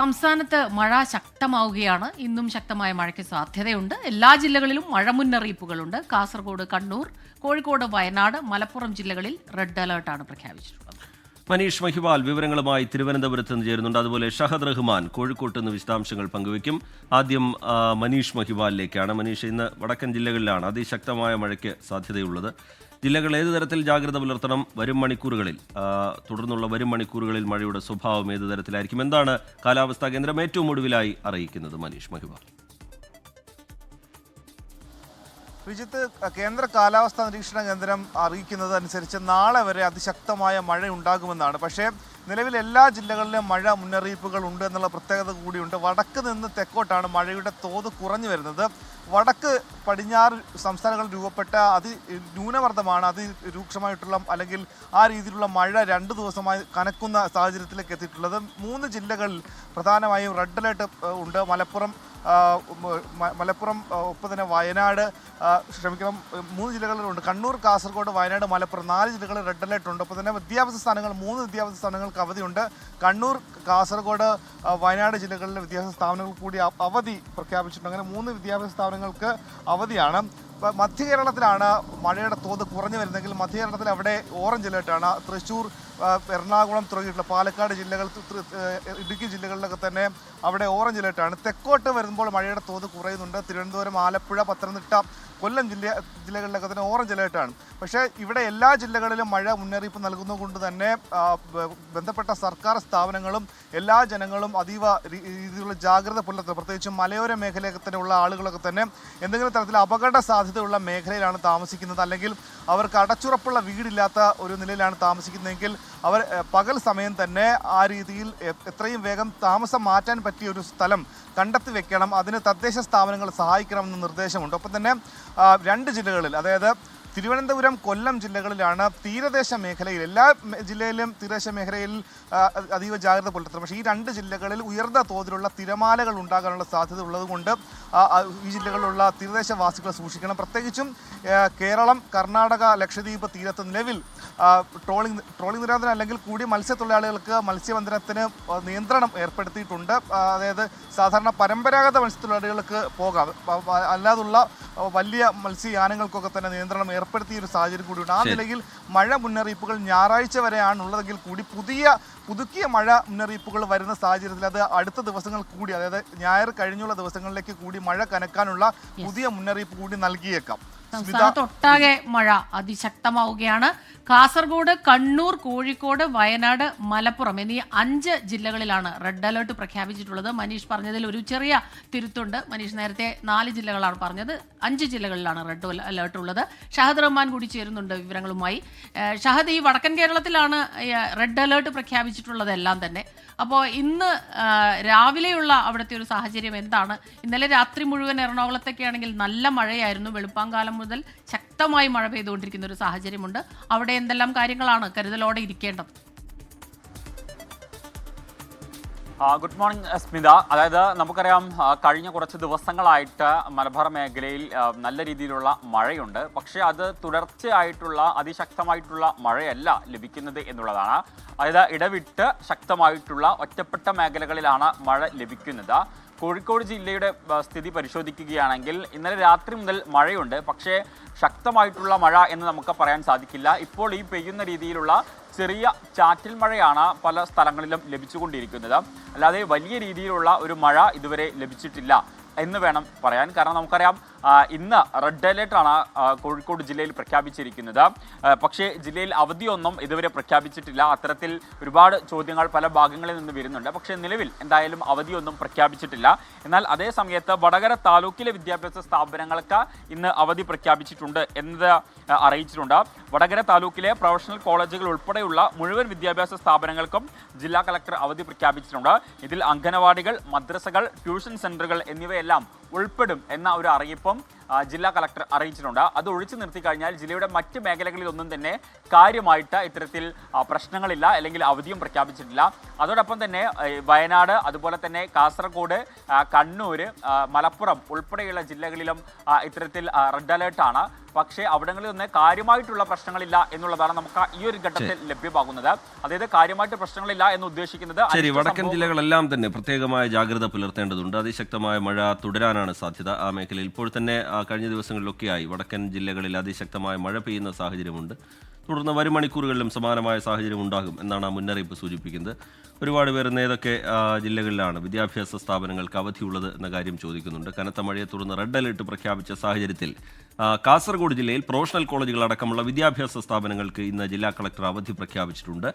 സംസ്ഥാനത്ത് മഴ ശക്തമാവുകയാണ്. ഇന്നും ശക്തമായ മഴയ്ക്ക് സാധ്യതയുണ്ട്. എല്ലാ ജില്ലകളിലും മഴ മുന്നറിയിപ്പുകളുണ്ട്. കാസർഗോഡ്, കണ്ണൂർ, കോഴിക്കോട്, വയനാട്, മലപ്പുറം ജില്ലകളിൽ റെഡ് അലേർട്ടാണ് പ്രഖ്യാപിച്ചിട്ടുള്ളത്. മനീഷ് മഹിവാൽ വിവരങ്ങളുമായി തിരുവനന്തപുരത്ത് നിന്ന് ചേരുന്നുണ്ട്. അതുപോലെ ഷഹദ് റഹ്മാൻ കോഴിക്കോട്ട് നിന്ന് വിശദാംശങ്ങൾ പങ്കുവയ്ക്കും. ആദ്യം മനീഷ് മഹിവാലിലേക്കാണ്. മനീഷ്, ഇന്ന് വടക്കൻ ജില്ലകളിലാണ് അതിശക്തമായ മഴയ്ക്ക് സാധ്യതയുള്ളത്. ജില്ലകൾ ഏതു തരത്തിൽ ജാഗ്രത പുലർത്തണം? വരും മണിക്കൂറുകളിൽ തുടർന്നുള്ള വരും മണിക്കൂറുകളിൽ മഴയുടെ സ്വഭാവം ഏതു തരത്തിലായിരിക്കും? എന്താണ് കാലാവസ്ഥാ കേന്ദ്രം ഏറ്റവും ഒടുവിലായി അറിയിക്കുന്നത്? മനീഷ് മഹിവാൽ. വിജിത്ത്, കേന്ദ്ര കാലാവസ്ഥാ നിരീക്ഷണ കേന്ദ്രം അറിയിക്കുന്നത് അനുസരിച്ച് നാളെ വരെ അതിശക്തമായ മഴ ഉണ്ടാകുമെന്നാണ്. പക്ഷേ നിലവിൽ എല്ലാ ജില്ലകളിലും മഴ മുന്നറിയിപ്പുകൾ ഉണ്ട് എന്നുള്ള പ്രത്യേകത കൂടിയുണ്ട്. വടക്ക് നിന്ന് തെക്കോട്ടാണ് മഴയുടെ തോത് കുറഞ്ഞു വരുന്നത്. വടക്ക് പടിഞ്ഞാറ് സംസ്ഥാനങ്ങളിൽ രൂപപ്പെട്ട ന്യൂനമർദ്ദമാണ് അതിരൂക്ഷമായിട്ടുള്ള അല്ലെങ്കിൽ ആ രീതിയിലുള്ള മഴ 2 ദിവസമായി കനക്കുന്ന സാഹചര്യത്തിലേക്ക് എത്തിയിട്ടുള്ളത്. 3 ജില്ലകളിൽ പ്രധാനമായും റെഡ് അലേർട്ട് ഉണ്ട്. മലപ്പുറം ഒപ്പം തന്നെ വയനാട്, 3 ജില്ലകളിലുണ്ട്. കണ്ണൂർ, കാസർഗോഡ്, വയനാട്, മലപ്പുറം 4 ജില്ലകളിൽ റെഡ് അലേർട്ട് ഉണ്ട്. ഒപ്പം തന്നെ വിദ്യാഭ്യാസ സ്ഥാനങ്ങൾ 3 വിദ്യാഭ്യാസ സ്ഥാനങ്ങൾക്ക് അവധിയുണ്ട്. കണ്ണൂർ, കാസർഗോഡ്, വയനാട് ജില്ലകളിലെ വിദ്യാഭ്യാസ സ്ഥാപനങ്ങൾ കൂടി അവധി പ്രഖ്യാപിച്ചിട്ടുണ്ട്. അങ്ങനെ 3 വിദ്യാഭ്യാസ സ്ഥാപനങ്ങൾക്ക് അവധിയാണ്. മധ്യ കേരളത്തിലാണ് മഴയുടെ തോത് കുറഞ്ഞു വരുന്നതെങ്കിൽ മധ്യ കേരളത്തിൽ അവിടെ ഓറഞ്ച് അലേർട്ടാണ്. തൃശ്ശൂർ, എറണാകുളം തുടങ്ങിയിട്ടുള്ള പാലക്കാട് ജില്ലകൾ, ഇടുക്കി ജില്ലകളിലൊക്കെ തന്നെ അവിടെ ഓറഞ്ച് അലേർട്ടാണ്. തെക്കോട്ട് വരുമ്പോൾ മഴയുടെ തോത് കുറയുന്നുണ്ട്. തിരുവനന്തപുരം, ആലപ്പുഴ, പത്തനംതിട്ട, കൊല്ലം ജില്ലകളിലൊക്കെ തന്നെ ഓറഞ്ച് അലേർട്ടാണ്. പക്ഷേ ഇവിടെ എല്ലാ ജില്ലകളിലും മഴ മുന്നറിയിപ്പ് നൽകുന്നതുകൊണ്ട് തന്നെ ബന്ധപ്പെട്ട സർക്കാർ സ്ഥാപനങ്ങളും എല്ലാ ജനങ്ങളും അതീവ രീതിയിലുള്ള ജാഗ്രത പുലർത്തുക. പ്രത്യേകിച്ചും മലയോര മേഖലയൊക്കെ തന്നെ ഉള്ള ആളുകളൊക്കെ തന്നെ എന്തെങ്കിലും തരത്തിൽ അപകട സാധ്യതയുള്ള മേഖലയിലാണ് താമസിക്കുന്നത്, അല്ലെങ്കിൽ അവർക്ക് അടച്ചുറപ്പുള്ള വീടില്ലാത്ത ഒരു നിലയിലാണ് താമസിക്കുന്നതെങ്കിൽ അവർ പകൽ സമയം തന്നെ ആ രീതിയിൽ എത്രയും വേഗം താമസം മാറ്റാൻ പറ്റിയ ഒരു സ്ഥലം കണ്ടെത്തി വെക്കണം. അതിന് തദ്ദേശ സ്ഥാപനങ്ങൾ സഹായിക്കണമെന്ന് നിർദ്ദേശമുണ്ട്. ഒപ്പം തന്നെ 2 ജില്ലകളിൽ, അതായത് തിരുവനന്തപുരം, കൊല്ലം ജില്ലകളിലാണ് തീരദേശ മേഖലയിൽ, എല്ലാ ജില്ലയിലും തീരദേശ മേഖലയിൽ അതീവ ജാഗ്രത പുലർത്തണം. പക്ഷേ ഈ 2 ജില്ലകളിൽ ഉയർന്ന തോതിലുള്ള തിരമാലകൾ ഉണ്ടാകാനുള്ള സാധ്യത ഉള്ളതുകൊണ്ട് ഈ ജില്ലകളിലുള്ള തീരദേശവാസികളെ സൂക്ഷിക്കണം. പ്രത്യേകിച്ചും കേരളം, കർണാടക, ലക്ഷദ്വീപ് തീരത്ത് നിലവിൽ ട്രോളിംഗ് നിരോധനം അല്ലെങ്കിൽ കൂടി മത്സ്യത്തൊഴിലാളികൾക്ക് മത്സ്യബന്ധനത്തിന് നിയന്ത്രണം ഏർപ്പെടുത്തിയിട്ടുണ്ട്. അതായത് സാധാരണ പരമ്പരാഗത മത്സ്യത്തൊഴിലാളികൾക്ക് പോകാം, അല്ലാതുള്ള വലിയ മത്സ്യയാനങ്ങൾക്കൊക്കെ തന്നെ നിയന്ത്രണം ഏർപ്പെടുത്തിയ ഒരു സാഹചര്യം കൂടിയുണ്ട്. ആ നിലയിൽ മഴ മുന്നറിയിപ്പുകൾ ഞായറാഴ്ച വരെയാണുള്ളതെങ്കിൽ കൂടി പുതുക്കിയ മഴ മുന്നറിയിപ്പുകൾ വരുന്ന സാഹചര്യത്തിൽ അത് അടുത്ത ദിവസങ്ങൾ കൂടി, അതായത് ഞായർ കഴിഞ്ഞുള്ള ദിവസങ്ങളിലേക്ക് കൂടി മഴ കനക്കാനുള്ള പുതിയ മുന്നറിയിപ്പ് കൂടി നൽകിയേക്കാം. സംസ്ഥാനത്തൊട്ടാകെ മഴ അതിശക്തമാവുകയാണ്. കാസർഗോഡ്, കണ്ണൂർ, കോഴിക്കോട്, വയനാട്, മലപ്പുറം എന്നീ 5 ജില്ലകളിലാണ് റെഡ് അലേർട്ട് പ്രഖ്യാപിച്ചിട്ടുള്ളത്. മനീഷ് പറഞ്ഞതിൽ ഒരു ചെറിയ തിരുത്തുണ്ട്. മനീഷ് നേരത്തെ 4 ജില്ലകളാണ് പറഞ്ഞത്, 5 ജില്ലകളിലാണ് റെഡ് അലേർട്ട് ഉള്ളത്. ഷഹദ് റഹ്മാൻ കൂടി ചേരുന്നുണ്ട് വിവരങ്ങളുമായി. ഷഹദ്, ഈ വടക്കൻ കേരളത്തിലാണ് റെഡ് അലേർട്ട് പ്രഖ്യാപിച്ചിട്ടുള്ളതെല്ലാം തന്നെ. അപ്പോൾ ഇന്ന് രാവിലെയുള്ള അവിടുത്തെ ഒരു സാഹചര്യം എന്താണ്? ഇന്നലെ രാത്രി മുഴുവൻ എറണാകുളത്തൊക്കെ ആണെങ്കിൽ നല്ല മഴയായിരുന്നു. വെളുപ്പാങ്കാലം മുതൽ ശക്തമായി മഴ പെയ്തുകൊണ്ടിരിക്കുന്ന ഒരു സാഹചര്യമുണ്ട്. അവിടെ എന്തെല്ലാം കാര്യങ്ങളാണ് കരുതലോടെ ഇരിക്കേണ്ടത്? Good morning Smitha. അതായത് നമുക്കറിയാം, കഴിഞ്ഞ കുറച്ച് ദിവസങ്ങളായിട്ട് മലബാർ മേഖലയിൽ നല്ല രീതിയിലുള്ള മഴയുണ്ട്. പക്ഷേ അത് തുടർച്ചയായിട്ടുള്ള അതിശക്തമായിട്ടുള്ള മഴയല്ല ലഭിക്കുന്നത് എന്നുള്ളതാണ്. അതായത് ഇടവിട്ട് ശക്തമായിട്ടുള്ള ഒറ്റപ്പെട്ട മേഖലകളിലാണ് മഴ ലഭിക്കുന്നത്. കോഴിക്കോട് ജില്ലയുടെ സ്ഥിതി പരിശോധിക്കുകയാണെങ്കിൽ ഇന്നലെ രാത്രി മുതൽ മഴയുണ്ട്. പക്ഷേ ശക്തമായിട്ടുള്ള മഴ എന്ന് നമുക്ക് പറയാൻ സാധിക്കില്ല. ഇപ്പോൾ ഈ പെയ്യുന്ന രീതിയിലുള്ള ചെറിയ ചാറ്റൽ മഴയാണ് പല സ്ഥലങ്ങളിലും ലഭിച്ചുകൊണ്ടിരിക്കുന്നത്. അല്ലാതെ വലിയ രീതിയിലുള്ള ഒരു മഴ ഇതുവരെ ലഭിച്ചിട്ടില്ല എന്ന് വേണം പറയാൻ. കാരണം നമുക്കറിയാം, ഇന്ന് റെഡ് അലേർട്ടാണ് കോഴിക്കോട് ജില്ലയിൽ പ്രഖ്യാപിച്ചിരിക്കുന്നത്. പക്ഷേ ജില്ലയിൽ അവധിയൊന്നും ഇതുവരെ പ്രഖ്യാപിച്ചിട്ടില്ല. അത്തരത്തിൽ ഒരുപാട് ചോദ്യങ്ങൾ പല ഭാഗങ്ങളിൽ നിന്ന് വരുന്നുണ്ട്. പക്ഷേ നിലവിൽ എന്തായാലും അവധിയൊന്നും പ്രഖ്യാപിച്ചിട്ടില്ല. എന്നാൽ അതേ സമയത്ത് വടകര താലൂക്കിലെ വിദ്യാഭ്യാസ സ്ഥാപനങ്ങൾക്ക് ഇന്ന് അവധി പ്രഖ്യാപിച്ചിട്ടുണ്ട് എന്നത് അറിയിച്ചിട്ടുണ്ട്. വടകര താലൂക്കിലെ പ്രൊഫഷണൽ കോളേജുകൾ ഉൾപ്പെടെയുള്ള മുഴുവൻ വിദ്യാഭ്യാസ സ്ഥാപനങ്ങൾക്കും ജില്ലാ കളക്ടർ അവധി പ്രഖ്യാപിച്ചിട്ടുണ്ട്. ഇതിൽ അംഗനവാടികൾ, മദ്രസകൾ, ട്യൂഷൻ സെന്ററുകൾ എന്നിവയെല്ലാം ഉൾപ്പെടും എന്ന ഒരു അറിയിപ്പും ജില്ലാ കളക്ടർ അറിയിച്ചിട്ടുണ്ട്. അത് ഒഴിച്ചു നിർത്തി കഴിഞ്ഞാൽ ജില്ലയുടെ മറ്റ് മേഖലകളിലൊന്നും തന്നെ കാര്യമായിട്ട് ഇത്തരത്തിൽ പ്രശ്നങ്ങളില്ല, അല്ലെങ്കിൽ അവധിയും പ്രഖ്യാപിച്ചിട്ടില്ല. അതോടൊപ്പം തന്നെ വയനാട്, അതുപോലെ തന്നെ കാസർഗോഡ്, കണ്ണൂർ, മലപ്പുറം ഉൾപ്പെടെയുള്ള ജില്ലകളിലും ഇത്തരത്തിൽ റെഡ് അലേർട്ടാണ്. പക്ഷേ അവിടങ്ങളിലൊന്നും കാര്യമായിട്ടുള്ള പ്രശ്നങ്ങളില്ല എന്നുള്ളതാണ് നമുക്ക് ഈ ഒരു ഘട്ടത്തിൽ ലഭ്യമാകുന്നത്. അതായത് കാര്യമായിട്ട് പ്രശ്നങ്ങളില്ല എന്ന് ഉദ്ദേശിക്കുന്നത് ശരി, വടക്കൻ ജില്ലകളെല്ലാം തന്നെ പ്രത്യേകമായ ജാഗ്രത പുലർത്തേണ്ടതുണ്ട്. അതിശക്തമായ മഴ തുടരാനാണ് സാധ്യത ആ മേഖലയിൽ. ഇപ്പോൾ തന്നെ കഴിഞ്ഞ ദിവസങ്ങളിലൊക്കെയായി വടക്കൻ ജില്ലകളിൽ അതിശക്തമായ മഴ പെയ്യുന്ന സാഹചര്യമുണ്ട്. തുടർന്ന് വരും മണിക്കൂറുകളിലും സമാനമായ സാഹചര്യം ഉണ്ടാകും എന്നാണ് ആ മുന്നറിയിപ്പ് സൂചിപ്പിക്കുന്നത്. ഒരുപാട് പേർ ഏതൊക്കെ ജില്ലകളിലാണ് വിദ്യാഭ്യാസ സ്ഥാപനങ്ങൾക്ക് അവധിയുള്ളത് എന്ന കാര്യം ചോദിക്കുന്നുണ്ട്. കനത്ത മഴയെ തുടർന്ന് റെഡ് അലേർട്ട് പ്രഖ്യാപിച്ച സാഹചര്യത്തിൽ കാസർഗോഡ് ജില്ലയിൽ പ്രൊഫഷണൽ കോളേജുകൾ അടക്കമുള്ള വിദ്യാഭ്യാസ സ്ഥാപനങ്ങൾക്ക് ഇന്ന് ജില്ലാ കളക്ടർ അവധി പ്രഖ്യാപിച്ചിട്ടുണ്ട്.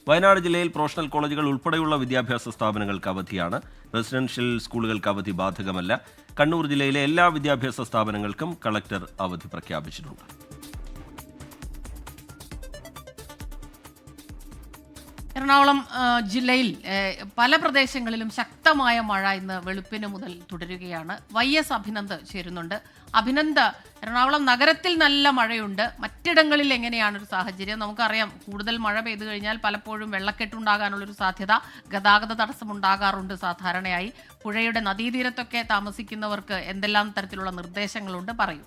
വയനാട് ജില്ലയിൽ പ്രൊഫഷണൽ കോളേജുകൾ ഉൾപ്പെടെയുള്ള വിദ്യാഭ്യാസ സ്ഥാപനങ്ങൾക്ക് അവധിയാണ്. റെസിഡൻഷ്യൽ സ്കൂളുകൾക്ക് അവധി ബാധകമല്ല. കണ്ണൂർ ജില്ലയിലെ എല്ലാ വിദ്യാഭ്യാസ സ്ഥാപനങ്ങൾക്കും കളക്ടർ അവധി പ്രഖ്യാപിച്ചിട്ടുണ്ട്. എറണാകുളം ജില്ലയിൽ പല പ്രദേശങ്ങളിലും ശക്തമായ മഴ ഇന്ന് വെളുപ്പിന് മുതൽ തുടരുകയാണ്. YS അഭിനന്ദ് ചേരുന്നുണ്ട്. അഭിനന്ദ്, എറണാകുളം നഗരത്തിൽ നല്ല മഴയുണ്ട്. മറ്റിടങ്ങളിൽ എങ്ങനെയാണ് ഒരു സാഹചര്യം? നമുക്കറിയാം, കൂടുതൽ മഴ പെയ്തു കഴിഞ്ഞാൽ പലപ്പോഴും വെള്ളക്കെട്ടുണ്ടാകാനുള്ളൊരു സാധ്യത, ഗതാഗത തടസ്സമുണ്ടാകാറുണ്ട് സാധാരണയായി. പുഴയുടെ നദീതീരത്തൊക്കെ താമസിക്കുന്നവർക്ക് എന്തെല്ലാം തരത്തിലുള്ള നിർദ്ദേശങ്ങളുണ്ട്? പറയൂ.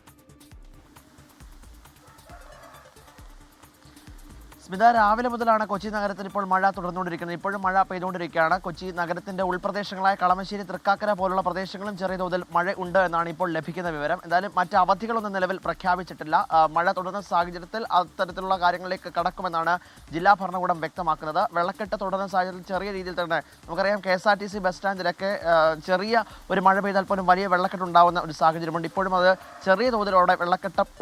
സ്മിത, രാവിലെ മുതലാണ് കൊച്ചി നഗരത്തിൽ ഇപ്പോൾ മഴ തുടർന്നുകൊണ്ടിരിക്കുന്നത്. ഇപ്പോഴും മഴ പെയ്തുകൊണ്ടിരിക്കുകയാണ്. കൊച്ചി നഗരത്തിന്റെ ഉൾപ്രദേശങ്ങളായ കളമശ്ശേരി, തൃക്കാക്കര പോലുള്ള പ്രദേശങ്ങളും ചെറിയ തോതിൽ മഴ ഉണ്ട് എന്നാണ് ഇപ്പോൾ ലഭിക്കുന്ന വിവരം. എന്തായാലും മറ്റ് അവധികളൊന്നും നിലവിൽ പ്രഖ്യാപിച്ചിട്ടില്ല. മഴ തുടർന്ന സാഹചര്യത്തിൽ അത്തരത്തിലുള്ള കാര്യങ്ങളിലേക്ക് കടക്കുമെന്നാണ് ജില്ലാ ഭരണകൂടം വ്യക്തമാക്കുന്നത്. വെള്ളക്കെട്ട് തുടർന്ന സാഹചര്യത്തിൽ ചെറിയ രീതിയിൽ തന്നെ നമുക്കറിയാം, KSRTC ബസ് സ്റ്റാൻഡിലൊക്കെ ചെറിയ ഒരു മഴ പെയ്താൽ പോലും വലിയ വെള്ളക്കെട്ട് ഉണ്ടാകുന്ന ഒരു സാഹചര്യമുണ്ട്. ഇപ്പോഴും അത് ചെറിയ തോതിലൂടെ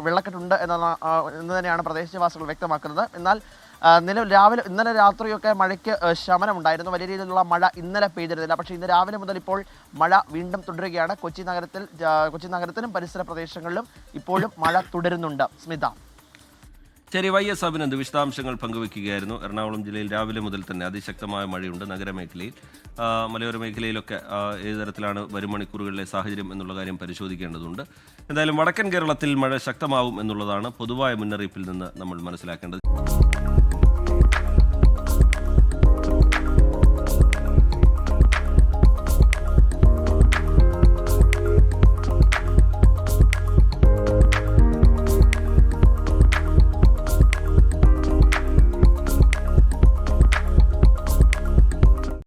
വെള്ളക്കെട്ടുണ്ട് എന്ന് തന്നെയാണ് പ്രദേശവാസികൾ വ്യക്തമാക്കുന്നത്. എന്നാൽ ഇന്നലെ രാത്രിയൊക്കെ മഴയ്ക്ക് ശമനമുണ്ടായിരുന്നു. വലിയ രീതിയിലുള്ള മഴ ഇന്നലെ പെയ്തിരുന്നില്ല. പക്ഷേ ഇന്ന് രാവിലെ മുതൽ ഇപ്പോൾ മഴ വീണ്ടും തുടരുകയാണ്. കൊച്ചി നഗരത്തിലും പരിസര പ്രദേശങ്ങളിലും ഇപ്പോഴും മഴ തുടരുന്നുണ്ട്. സ്മിത. ശരി, YS അഭിനന്ദ് വിശദാംശങ്ങൾ പങ്കുവയ്ക്കുകയായിരുന്നു. എറണാകുളം ജില്ലയിൽ രാവിലെ മുതൽ തന്നെ അതിശക്തമായ മഴയുണ്ട് നഗരമേഖലയിൽ. മലയോര മേഖലയിലൊക്കെ ഏത് തരത്തിലാണ് വരും മണിക്കൂറുകളിലെ സാഹചര്യം എന്നുള്ള കാര്യം പരിശോധിക്കേണ്ടതുണ്ട്. എന്തായാലും വടക്കൻ കേരളത്തിൽ മഴ ശക്തമാവും എന്നുള്ളതാണ് പൊതുവായ മുന്നറിയിപ്പിൽ നിന്ന് നമ്മൾ മനസ്സിലാക്കേണ്ടത്.